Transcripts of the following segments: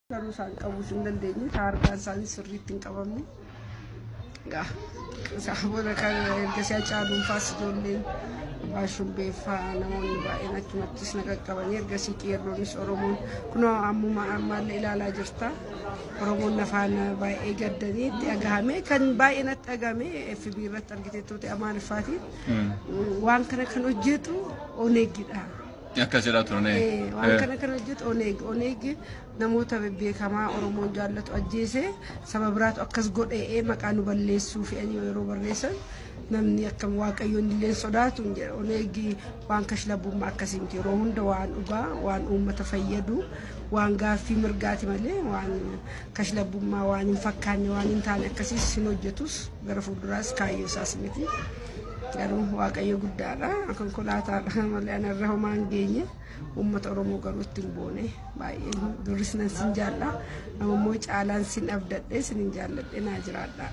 Garuu isaan qabuus hin dandeenye harkaan isaanii sirriitti hin qabamne. Sababoota kan ergasii Hacaaluun faas ijoolleen baashuun beeffaa namoonni baay'een achumattis na qaqqabanii ergasii qeerroonis Oromoon kunoo ammuma ammallee ilaalaa jirta. Oromoon nafaan baay'ee gaddanii itti dhagahame kan baay'ee natti dhagahame FB irratti argiteettoota Amaariffaatiin waan kana kan hojjetu Oneegidha. Akka jedhaa turanii. Waan kana kan hojjetu Oneeg namoota beekamaa Oromoon jaallatu ajjeesee saba biraatu akkas godhee maqaa nu balleessuu fe'anii yeroo barreessan namni akkam Waaqayyoon illee sodaatu hin jedhe. Oneeg waan kashlabbummaa akkasii miti yeroo hunda waan dhugaa waan uummata fayyadu waan gaaffii mirgaati malee waan kashlabbummaa waan hin fakkaanne waan hin taane akkasiis hin hojjetus gara fuulduraas kaayyoo isaas miti. Garuu Waaqayyo guddaadha konkolaataadha malee anarra homaa hin geenye uummata Oromoo garuu ittiin boone baay'ee duris nan sin jaalla ammoo caalaan sin abdadhee sin hin jaalladhe naa jiraadha.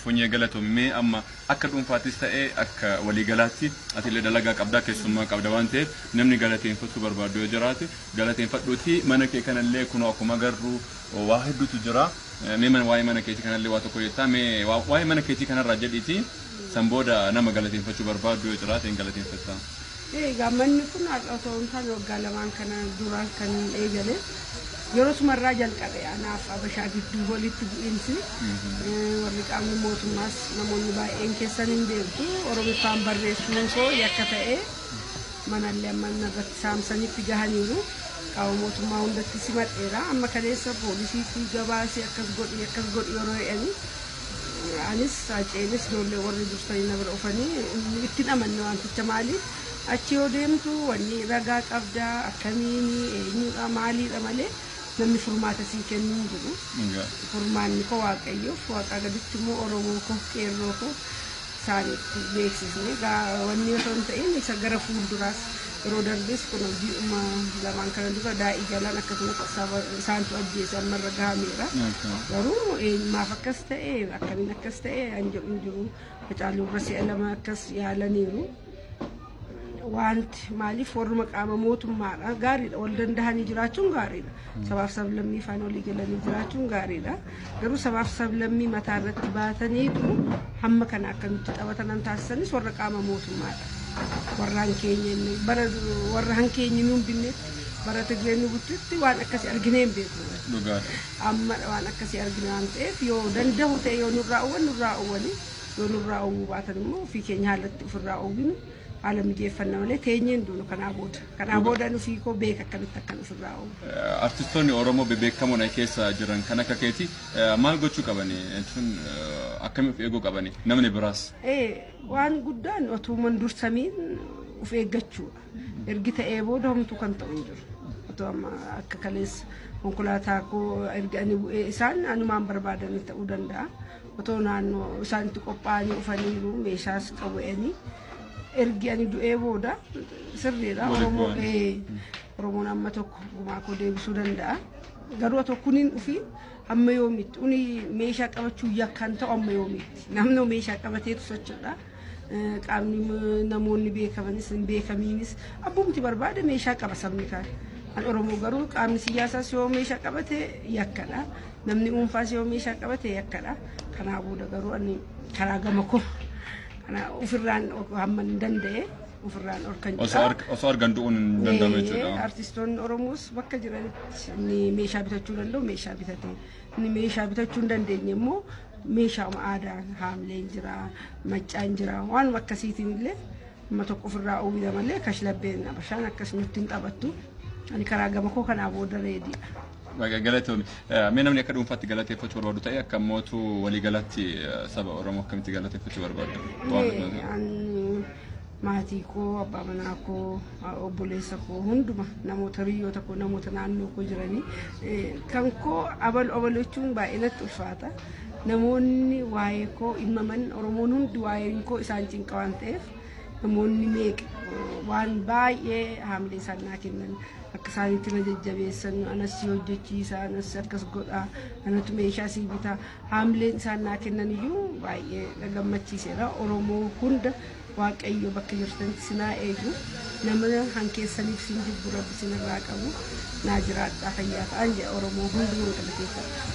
Funyee galatoomee amma akka dhuunfaattis ta'ee akka waliigalaatti atiillee dalagaa qabdaa keessummaa qabda waan ta'eef namni galateeffachuu barbaadu yoo jiraate galateeffadhuuti mana kee kanallee kunoo akkuma garuu waa hedduutu jira. Mee waa'ee mana keetii kanallee waa tokko jettaa mee waa'ee mana keetii kanarraa jedhiiti sanbooda nama galateeffachuu barbaadu yoo jiraate hin galateeffattaa. Manni kun otoo hin taane waggaa lamaan kana duraan kan eegale yeroo sumarraa jalqabe anaaf Abashaa gidduu walitti bu'iinsi warri qaamni mootummaas namoonni baay'een keessan hin beektu Oromoffaan barreessuun koo yakka ta'ee manallee amma irratti saamsanitti gahaniiru qaama mootummaa hundatti simadheera amma kaleessa poolisii fi gabaasee akkas godhi yeroo jedhanii anis Haceenis ijoollee warri dursanii na bira dhufanii itti amanne wanticha maaliif achi yoo deemtu wanni ragaa qabdaa akkamiin eenyudha maaliidha malee namni furmaata sii kennuu hin jiru. Furmaanni koo Waaqayyoof Waaqa gaditti immoo Oromoo koo qeerroo koo isaaniitti beeksisne wanni osoo hin ta'in isa gara fuulduraas yeroo darbes kun ji'uma lamaan kana dura daa'ii jalaan akkasuma isaantu ajjeese ammarra gahameera. Garuu maaf akkas ta'e akkamiin akkas ta'e hin jiru Hacaaluu irra si'a lama akkas yaalaniiru. Wanti maaliif warra qaama mootummaadha gaariidha wal danda'anii jiraachuun gaariidha. Sabaaf sablammii faana walii galanii jiraachuun gaariidha. Garuu sabaaf sablammii mataa irratti baataniitu hamma kana akka nutti taphatan taasisanis warra qaama mootummaadha. Warra hankeenya nuun binnetti bara Tigree nu buttutti waan akkasii arginee hin beeknu. Amma waan akkasii argine waan ta'eef yoo danda'u ta'e yoo nurraa uwwani yoo nurraa uwwuu baatan immoo ofii keenya haalatti ofirraa uwwinu. Haala mijeeffannaa malee teenyeen duunu kanaa booda nufi koo beeka akkamitti akkan ofirraa uwwu. Artistoonni Oromoo beekamoon keessa jiran kan akka keetii maal gochuu qabani jechuun akkamiif eeguu qabani namni biraas. Waan guddaan otuuman dursamiin of eeggachuudha. Ergi ta'ee booda homtuu kan ta'u hin jiru. Otoo amma akka kaleessa konkolaataa koo erganii bu'ee isaan anumaan barbaadan ta'uu danda'a. Otoo naannoo isaanitti qophaa'anii dhufaniiru meeshaas qabu'anii. Ergi ani du'ee booda sirriidha Oromoon amma tokko gumaa koo deebisuu danda'a. Garuu otoo kuniin dhufi amma yoomitti uni meeshaa qabachuu yakkaan ta'u amma yoomitti namni meeshaa qabateetu sochoodha. Qaamni namoonni beekamanis hin beekamiinis abbumti barbaade meeshaa qaba sabni kaan. An Oromoo garuu qaamni siyaasaas yoo meeshaa qabate yakkadha. Namni dhuunfaas yoo meeshaa qabate yakkadha. Kanaa booda garuu ani karaa gama koo ufirraan hamma hin danda'e ufirraan orkan jira. Osoo argan du'uun hin danda'amu jechuudha. Artistoonni Oromoos bakka jiranitti inni meeshaa bitachuu danda'u meeshaa bitate. Inni meeshaa bitachuu hin dandeenye immoo meeshaa aadaan haamleen jira maccaan jira waan akkasiitiin illee amma tokko ofirraa uwwida malee kashlabbeen Abashaan akkasumatti hin taphattu. Ani karaa gama koo kanaa booda reediidha. Galatoomii mee namni akka dhuunfaatti galateeffachuu barbaadu ta'e akka mootuu waliigalatti saba Oromoo akkamitti galateeffachuu barbaadu? Maatii koo abbaa manaa koo obboleessa koo hunduma namoota hiriyoota koo namoota naannoo koo jiranii kan koo abalu jechuun baay'ee natti ulfaata. Namoonni waa'ee koo himaman Oromoon hundi waa'een koo isaan cinqa waan ta'eef namoonni meeqa waan baay'ee haamilee isaan naa kennan. Akka isaaniitti na jajjabeessan anas si hojjechiisa anas akkas godha anatu meeshaa sii bita haamileen isaan naa kennan iyyuu baay'ee gammachiiseera Oromoo hunda Waaqayyo bakka jirtanitti sinaa eegu nama hankeessaniif sin jibbu rabbi sin irraa qabu naa jiraadhaa fayyaa ta'an jedha Oromoo hunduu galateeffata.